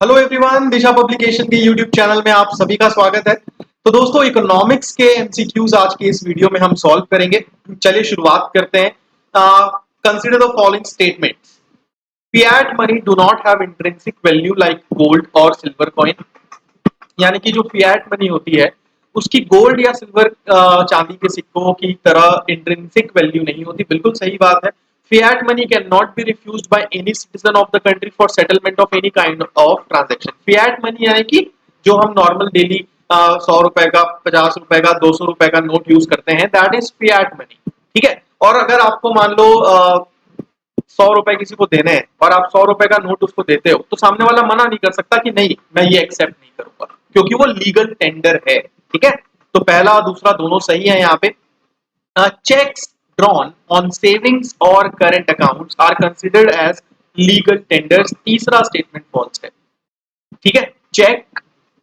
Hello everyone, दिशा publication के YouTube channel में आप सभी का स्वागत है। तो दोस्तों, इकोनॉमिक्स के एमसीक्यूज आज के इस वीडियो में हम सॉल्व करेंगे। चलिए शुरुआत करते हैं। Consider the following statements. Fiat money do not have intrinsic value like gold और सिल्वर कॉइन। यानी कि जो फिएट मनी होती है उसकी गोल्ड या सिल्वर चांदी के सिक्कों की तरह इंट्रिंसिक वैल्यू नहीं होती। बिल्कुल सही बात है। Fiat money can not B refused by any citizen of the country for settlement of any kind of transaction. Fiat money यानी कि जो हम नॉर्मल डेली 100 रुपए का, 50 रुपए का, 200 रुपए का नोट यूज करते हैं, दैट इज फिएट मनी। ठीक है। और अगर आपको मान लो 100 रुपए किसी को देने हैं और आप 100 रुपए का नोट उसको देते हो, तो सामने वाला मना नहीं कर सकता कि नहीं, मैं ये एक्सेप्ट नहीं करूंगा, क्योंकि वो लीगल टेंडर है। ठीक है। तो पहला और दूसरा दोनों सही है यहाँ पे। चेक्स ड्रॉन ऑन सेविंग्स और current accounts are considered as legal tenders. तीसरा स्टेटमेंट फॉल्स है। ठीक है। चेक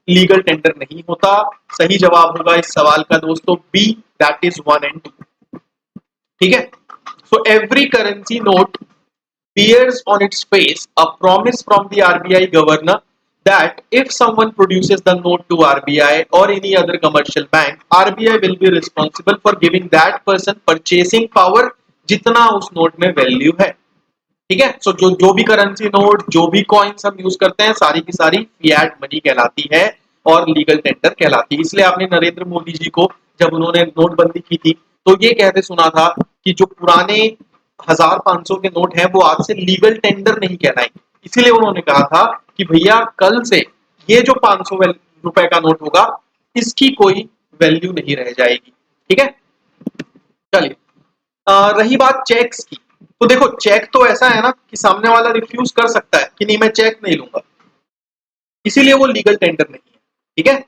लीगल टेंडर नहीं होता। सही जवाब होगा इस सवाल का दोस्तों बी, दैट इज 1 and 2। ठीक है। So every currency note bears on its face a promise from the RBI governor that if someone produces the note to RBI or any other commercial bank, RBI will be responsible for giving that person purchasing power जितना उस note में value है। ठीक है। सो जो जो भी currency note, जो भी कॉइन्स हम यूज करते हैं, सारी की सारी फिएट मनी कहलाती है और लीगल टेंडर कहलाती है। इसलिए आपने नरेंद्र मोदी जी को जब उन्होंने नोटबंदी की थी तो ये कहते सुना था कि जो पुराने 1500 के नोट हैं वो आज से लीगल टेंडर नहीं कहलाएंगे। इसीलिए उन्होंने कहा था कि भैया कल से ये जो 500 रुपए का नोट होगा इसकी कोई वैल्यू नहीं रह जाएगी। ठीक है। चलिए, रही बात चेक्स की। तो देखो, चेक तो ऐसा है ना कि सामने वाला रिफ्यूज कर सकता है कि नहीं, मैं चेक नहीं लूंगा, इसीलिए वो लीगल टेंडर नहीं है। ठीक है।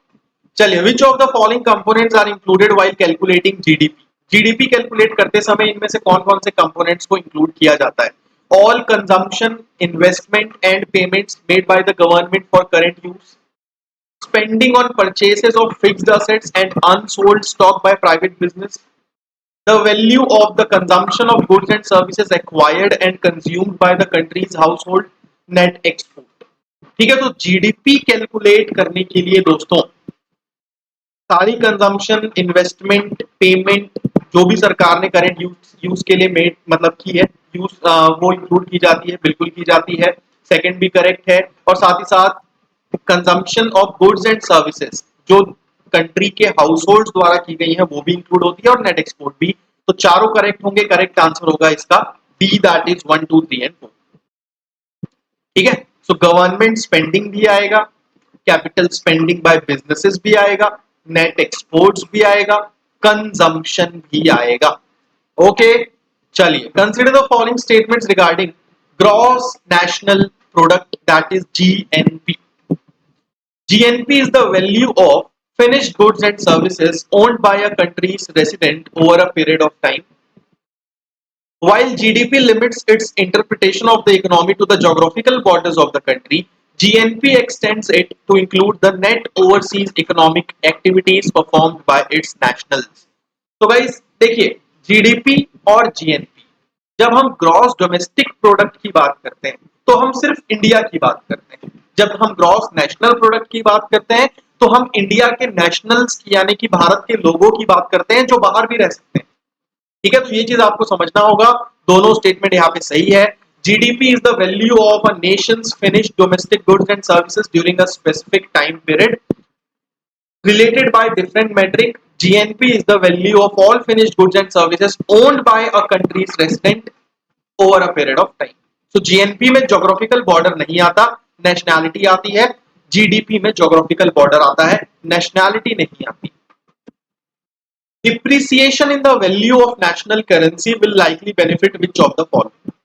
चलिए, which of the following components are included while calculating GDP. GDP calculate करते समय इनमें से कौन कौन से कंपोनेंट्स को इंक्लूड किया जाता है? All consumption, investment and payments made by the government for current use, spending on purchases of fixed assets and unsold stock by private business, the value of the consumption of goods and services acquired and consumed by the country's household, net export। ठीक है। तो GDP calculate करने के लिए दोस्तों सारी consumption, investment, payment जो भी सरकार ने करंट यूज के लिए मेड मतलब की है यूज, वो इंक्लूड की जाती है, बिल्कुल की जाती है। सेकंड भी करेक्ट है। और साथ ही साथ consumption of goods and services जो कंट्री के हाउस होल्ड द्वारा की गई है वो भी इंक्लूड होती है, और नेट एक्सपोर्ट भी। तो चारों करेक्ट होंगे। करेक्ट आंसर होगा इसका डी, दैट इज 1, 2, 3 and 4। ठीक है। सो गवर्नमेंट स्पेंडिंग भी आएगा, कैपिटल स्पेंडिंग बाय बिजनेसेस भी आएगा, नेट एक्सपोर्ट्स भी आएगा, कंजम्पशन भी आएगा। ओके। चलिए, consider the following statements regarding gross national product, that is GNP. GNP is the value of finished goods and services owned by a country's resident over a period of time. While GDP limits its interpretation of the economy to the geographical borders of the country, GNP extends it to include the net overseas economic activities performed by its nationals। तो guys देखिए, GDP और GNP, जब हम gross domestic product की बात करते हैं तो हम सिर्फ इंडिया की बात करते हैं। जब हम ग्रॉस नेशनल प्रोडक्ट की बात करते हैं तो हम इंडिया के नेशनल्स की यानी कि भारत के लोगों की बात करते हैं जो बाहर भी रह सकते हैं। ठीक है। तो ये चीज आपको समझना होगा। दोनों स्टेटमेंट यहाँ पे सही है। GDP is the value of a Nations finished domestic goods and services during a specific time period related by different metric। GNP is the value of all finished goods and services owned by a country's resident over a period of time। So GNP में geographical border नहीं आता, nationality आती है। GDP में geographical border आता है, nationality नहीं आती। Depreciation in the value of national currency will likely benefit which of the following?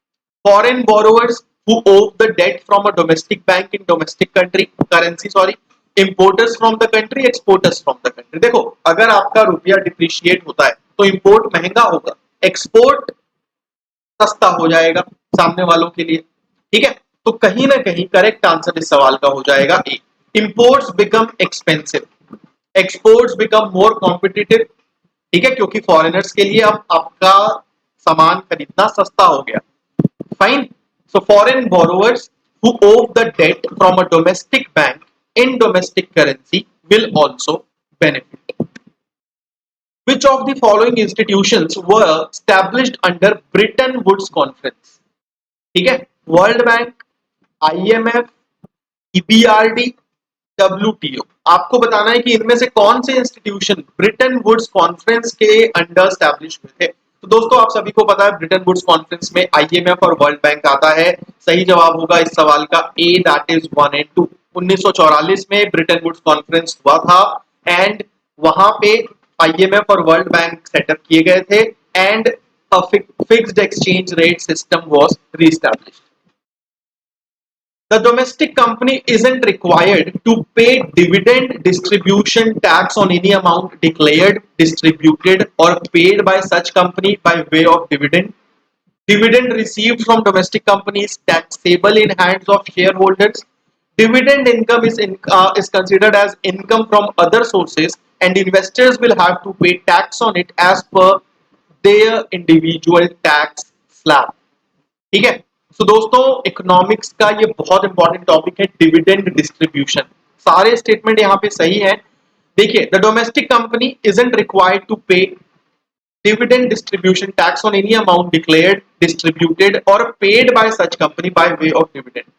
Foreign borrowers who owe the debt from a domestic bank in domestic country currency, sorry, importers from the country, exporters from the country। देखो, अगर आपका रुपया depreciate होता है तो import महंगा होगा, export सस्ता हो जाएगा सामने वालों के लिए। ठीक है। तो कहीं ना कहीं करेक्ट आंसर इस सवाल का हो जाएगा A. Imports become expensive, exports become more competitive. ठीक है, क्योंकि फॉरेनर्स के लिए अब आपका सामान खरीदना सस्ता हो गया। Fine. So foreign borrowers who owe the debt from a domestic bank in domestic currency will also benefit. Which of the following institutions were established under Bretton Woods Conference? ठीक है, world bank, IMF, EBRD, WTO. आपको बताना है कि इनमें से कौन से इंस्टीट्यूशन ब्रिटेन वुड्स कॉन्फ्रेंस के अंडर स्टैब्लिश हुए थे। तो दोस्तों आप सभी को पता है ब्रिटेन वुड्स कॉन्फ्रेंस में IMF और वर्ल्ड बैंक आता है। सही जवाब होगा इस सवाल का ए, दैट इज 1 एंड 2। 1944 में ब्रिटेन वुड्स कॉन्फ्रेंस हुआ था एंड वहां पे IMF और वर्ल्ड बैंक सेटअप किए गए थे and a fixed exchange rate system was re-established. The domestic company isn't required to pay dividend distribution tax on any amount declared, distributed or paid by such company by way of dividend. Dividend received from domestic company is taxable in hands of shareholders. Dividend income is considered as income from other sources and investors will have to pay tax on it as per their individual tax slab. ठीक है, तो दोस्तों economics का ये बहुत important topic है dividend distribution. सारे statement यहाँ पे सही है। देखिए, the domestic company isn't required to pay dividend distribution tax on any amount declared, distributed or paid by such company by way of dividend.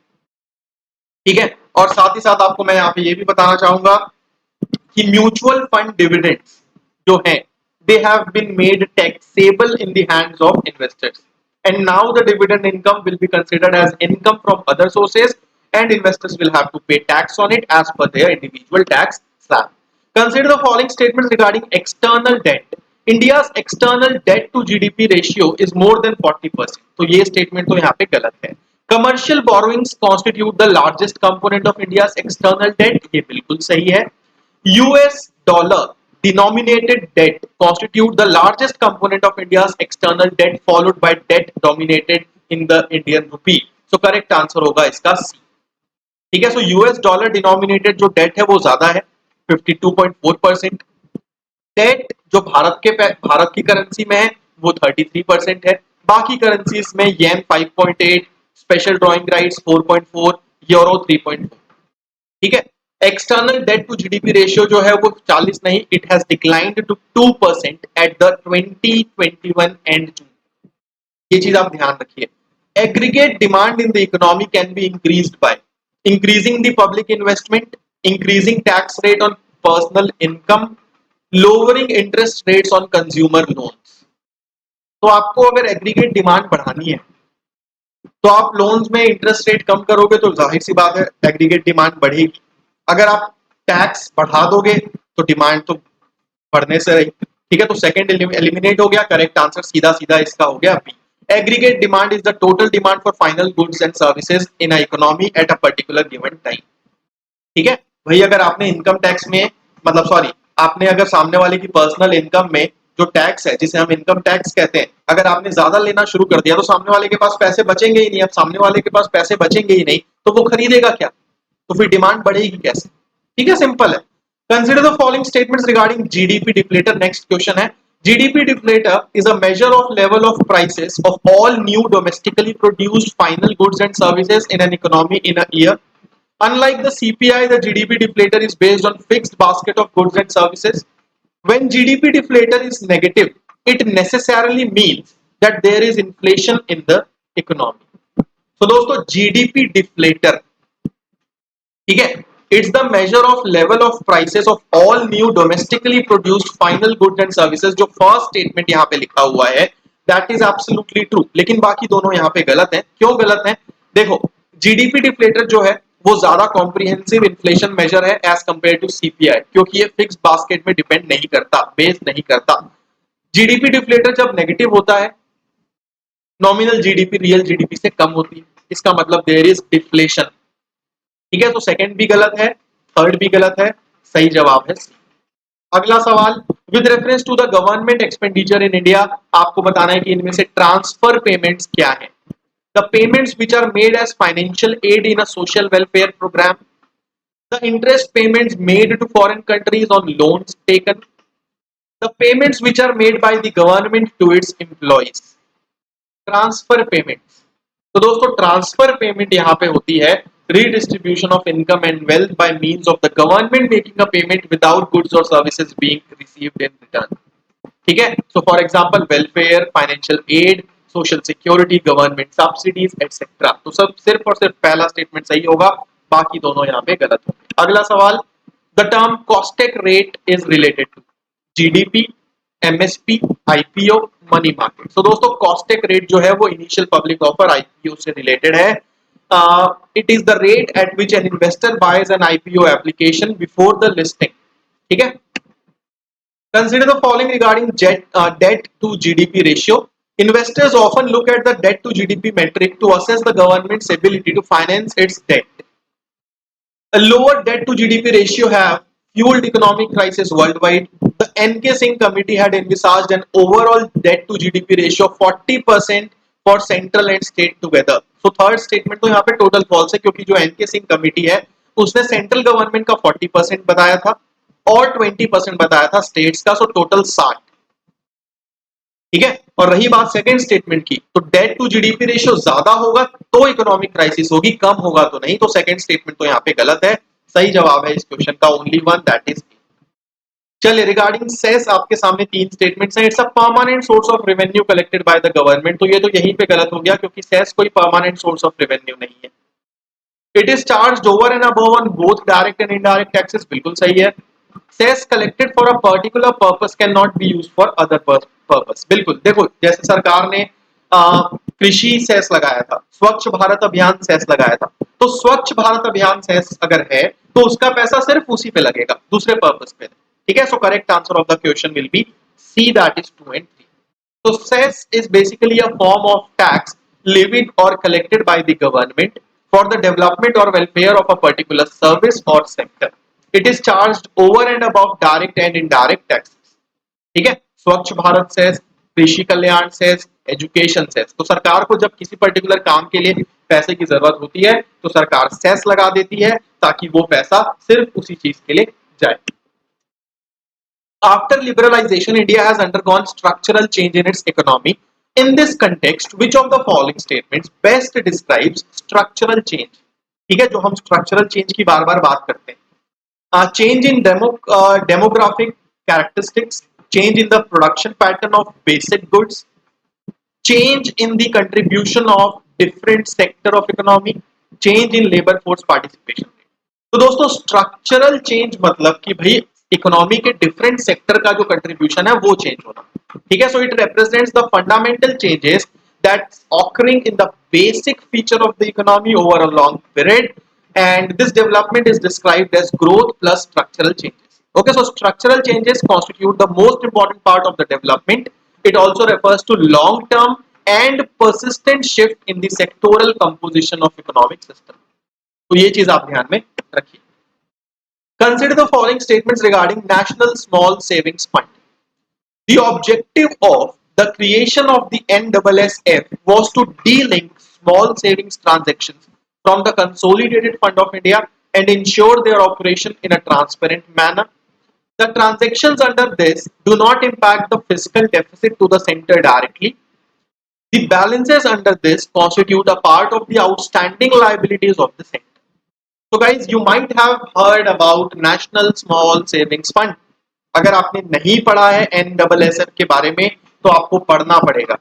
ठीक है, और साथ ही साथ आपको मैं यहाँ पे ये भी बताना चाहूंगा कि म्यूचुअल फंड डिविडेंड्स जो हैं they have been made taxable in the hands of investors and now the dividend income will be considered as income from other sources and investors will have to pay tax on it as per their individual tax slab. Consider the following statements regarding external debt. India's external debt to GDP ratio is more than 40%. तो ये statement तो यहाँ पे गलत है। Commercial borrowings constitute the largest component of India's external debt. ये बिल्कुल सही है। US dollar denominated debt constitute the largest component of India's external debt followed by debt dominated in the Indian rupee. So correct answer होगा इसका C. ठीक है, so US dollar denominated जो date है वो ज्यादा है 52.4%। डेट जो भारत की करेंसी में है वो 33% है। बाकी करेंसीज में yen 5.8, special drawing rights 4.4, euro 3.4। ठीक है, external debt to GDP ratio जो है वो 40 नहीं, it has declined to 2% at the 2021 end June. ये चीज आप ध्यान रखिए। Aggregate demand in the economy can be increased by increasing the public investment, increasing tax rate on personal income, lowering interest rates on consumer loans. तो आपको अगर aggregate demand बढ़ानी है तो आप लोन्स में इंटरेस्ट रेट कम करोगे तो जाहिर सी बात है एग्रीगेट डिमांड बढ़ेगी। अगर आप टैक्स बढ़ा दोगे तो डिमांड तो बढ़ने से रही। ठीक है, तो सेकंड एलिमिनेट हो गया। करेक्ट आंसर सीधा सीधा इसका हो गया B. Aggregate demand is the total demand for final goods and services in a economy at a particular given time. ठीक है भाई, अगर आपने इनकम टैक्स में मतलब सॉरी आपने अगर सामने वाले की पर्सनल इनकम में जो टैक्स है जिसे हम इनकम टैक्स कहते हैं, अगर आपने ज्यादा लेना शुरू कर दिया तो सामने वाले के पास पैसे बचेंगे ही नहीं। अब सामने वाले के पास पैसे बचेंगे ही नहीं तो वो खरीदेगा क्या, तो फिर डिमांड बढ़ेगी कैसे। ठीक है, सिंपल है। Consider the following statements regarding GDP deflator. Next question है GDP deflator is a measure of level of prices of all new domestically produced final goods and services in an economy in a year. Unlike the CPI, the GDP deflator is based on fixed basket of goods and services. When GDP deflator is negative, it necessarily means that there is inflation in the economy. So दोस्तों GDP deflator, ठीक है, it's the measure of level of prices of all new domestically produced final goods and services। जो first statement यहाँ पे लिखा हुआ है that is absolutely true, लेकिन बाकी दोनों यहाँ पे गलत हैं। क्यों गलत हैं? देखो, जीडीपी डिफ्लेटर जो है वो ज्यादा कॉम्प्रिहेंसिव इन्फ्लेशन मेजर है एज कंपेयर टू सीपीआई, क्योंकि ये फिक्स बास्केट में डिपेंड नहीं करता, बेस नहीं करता। जीडीपी डिफ्लेटर जब नेगेटिव होता है, नॉमिनल जीडीपी रियल जीडीपी से कम होती है, इसका मतलब देयर इज डिफ्लेशन। ठीक है, तो सेकंड भी गलत है, थर्ड भी गलत है, सही जवाब है सी। अगला सवाल, with reference to the government expenditure in India, आपको बताना है कि इनमें से ट्रांसफर पेमेंट्स क्या है। The payments which are made as financial aid in a social welfare program, the interest payments made to foreign countries on loans taken, the payments which are made by the government to its employees. Transfer payments तो दोस्तों transfer payment यहाँ पे होती है redistribution of income and wealth by means of the government making a payment without goods or services being received in return. ठीक है, so for example welfare, financial aid, social security, government subsidies etcetera. तो सब सिर्फ और सिर्फ पहला statement सही होगा, बाकी दोनों यहाँ पे गलत होंगे। अगला सवाल, the term kostak rate is related to GDP, MSP, IPO, money market. तो दोस्तों कॉस्टेक रेट जो है वो इनिशियल पब्लिक ऑफर आईपीओ से रिलेटेड है। It is the rate at which an investor buys an IPO application before the listing. ठीक है, consider the following regarding debt to GDP ratio. Investors often look at the debt to GDP metric to assess the government's ability to finance its debt. A lower debt to GDP ratio have fueled economic crisis worldwide. The NK Singh committee had envisaged an overall debt to GDP ratio of 40% for central and state together. So third statement तो यहाँ पे total false है, क्योंकि जो NK Singh committee है उसने central government का 40% बताया था और 20% बताया था स्टेट्स का, सो टोटल 60। ठीक है, और रही बात सेकंड स्टेटमेंट की, तो डेट टू जीडीपी रेशियो ज्यादा होगा तो इकोनॉमिक क्राइसिस होगी, कम होगा तो नहीं। तो सेकंड स्टेटमेंट तो यहाँ पे गलत है। सही जवाब है इस क्वेश्चन का ओनली वन, दैट इज। चलिए रिगार्डिंग सेस आपके सामने तीन स्टेटमेंट्स हैं। It's a permanent source of revenue collected by the government. तो ये तो यहीं पे गलत हो गया, क्योंकि सेस कोई परमानेंट सोर्स ऑफ रेवेन्यू नहीं है। It is charged over and above on both direct and indirect taxes, बिल्कुल सही है। Cess collected for a particular purpose can not be used for other purpose, बिल्कुल। देखो जैसे सरकार ने कृषि सेस लगाया था, स्वच्छ भारत अभियान सेस लगाया था, तो स्वच्छ भारत अभियान सेस अगर है तो उसका पैसा सिर्फ उसी पे लगेगा, दूसरे पर्पस पे। ठीक है, so correct answer of the question will be C, that is 2 and 3. So cess is basically a form of tax levied or collected by the government for the development or welfare of a particular service or sector. It is charged over and above direct and indirect taxes. ठीक है, स्वच्छ Bharat cess, कृषि कल्याण cess, education cess. तो सरकार को जब किसी particular काम के लिए पैसे की जरूरत होती है तो सरकार सेस लगा देती है ताकि वो पैसा सिर्फ उसी चीज के लिए जाए। After liberalization, India has undergone structural change in its economy. In this context, which of the following statements best describes structural change? ठीक है, जो हम structural change की बार बार बात करते हैं। Change in demographic characteristics, change in the production pattern of basic goods, change in the contribution of different sector of economy, change in labor force participation. तो दोस्तों स्ट्रक्चरल चेंज मतलब कि भाई इकोनॉमी के डिफरेंट सेक्टर का जो contribution है वो चेंज होना। ठीक है, so it represents the fundamental changes that occurring in the basic feature of the economy over a long period, and this development is described as growth plus structural changes. Okay, so structural changes constitute the most important part of the development. It also refers to long term and persistent shift in the sectoral composition of economic system. तो ये चीज आप ध्यान में रखिए। Consider the following statements regarding National Small Savings Fund. The objective of the creation of the NSSF was to de-link small savings transactions from the Consolidated Fund of India and ensure their operation in a transparent manner. The transactions under this do not impact the fiscal deficit to the center directly. The balances under this constitute a part of the outstanding liabilities of the center. So guys, you might have heard about National Small Savings Fund. अगर आपने नहीं पढ़ा है NSSF के बारे में तो आपको पढ़ना पड़ेगा।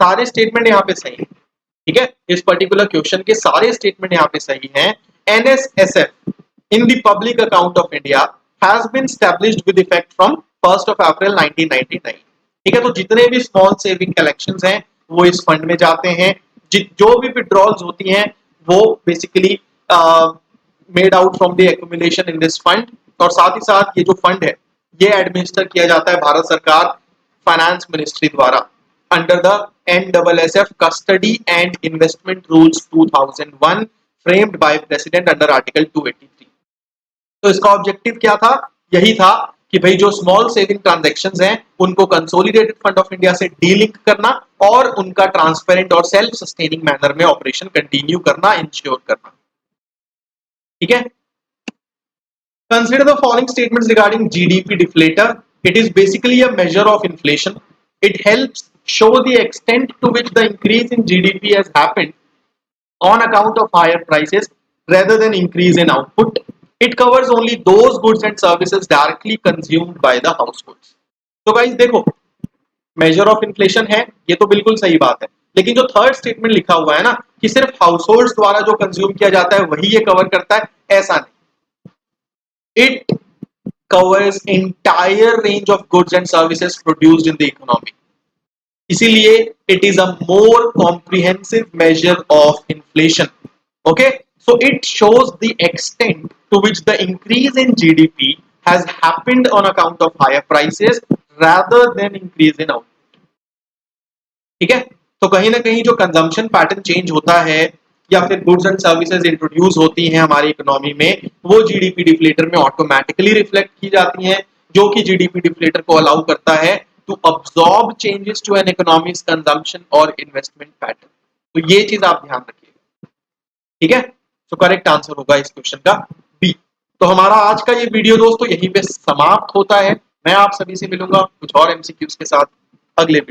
सारे स्टेटमेंट यहाँ पे सही हैं। ठीक है, इस पर्टिकुलर क्वेश्चन के सारे स्टेटमेंट यहाँ पे सही हैं। NSSF in the public account of India has been established with effect from 1st of April 1999. ठीक है, तो जितने भी स्मॉल सेविंग कलेक्शंस हैं वो इस फंड में जाते हैं। जो भी विड्रॉल्स होती हैं वो basically made out from the accumulation in this fund, और साथ ही साथ ये जो फंड है ये एडमिनिस्टर किया जाता है भारत सरकार फाइनेंस मिनिस्ट्री द्वारा under the NSSF custody and investment rules 2001 framed by president under article 283। तो इसका ऑब्जेक्टिव क्या था? यही था कि भाई जो स्मॉल सेविंग ट्रांजैक्शंस हैं उनको कंसोलिडेटेड फंड ऑफ इंडिया से डीलिंक करना और उनका ट्रांसपेरेंट और सेल्फ सस्टेनिंग मैनर में ऑपरेशन कंटिन्यू करना, इंश्योर करना। ठीक है, consider the following statements regarding GDP deflator. It is basically a measure of inflation. It helps show the extent to which the increase in GDP has happened on account of higher prices rather than increase in output. It covers only those goods and services directly consumed by the households. तो guys देखो, measure of inflation है, ये तो बिल्कुल सही बात है, लेकिन जो थर्ड स्टेटमेंट लिखा हुआ है ना कि सिर्फ हाउसहोल्ड्स द्वारा जो कंज्यूम किया जाता है वही ये कवर करता है, ऐसा नहीं. It covers entire range of goods and services produced in the economy. इसीलिए it is a more comprehensive measure of inflation. Okay, so it shows the extent to which the increase in GDP has happened on account of higher prices rather than increase in output. ठीक है, तो कहीं ना कहीं जो consumption pattern change होता है या फिर गुड्स एंड सर्विसेज इंट्रोड्यूस होती हैं हमारी इकोनॉमी में, वो जीडीपी डिफ्लेटर में ऑटोमेटिकली रिफ्लेक्ट की जाती हैं, जो कि जीडीपी डिफ्लेटर को अलाउ करता है to absorb changes to an economics consumption और इन्वेस्टमेंट पैटर्न. तो ये चीज आप ध्यान रखिएगा. ठीक है, तो करेक्ट आंसर होगा इस क्वेश्चन का बी. तो हमारा आज का ये वीडियो दोस्तों यहीं पे समाप्त होता है. मैं आप सभी से मिलूंगा कुछ और एमसीक्यूज के साथ अगले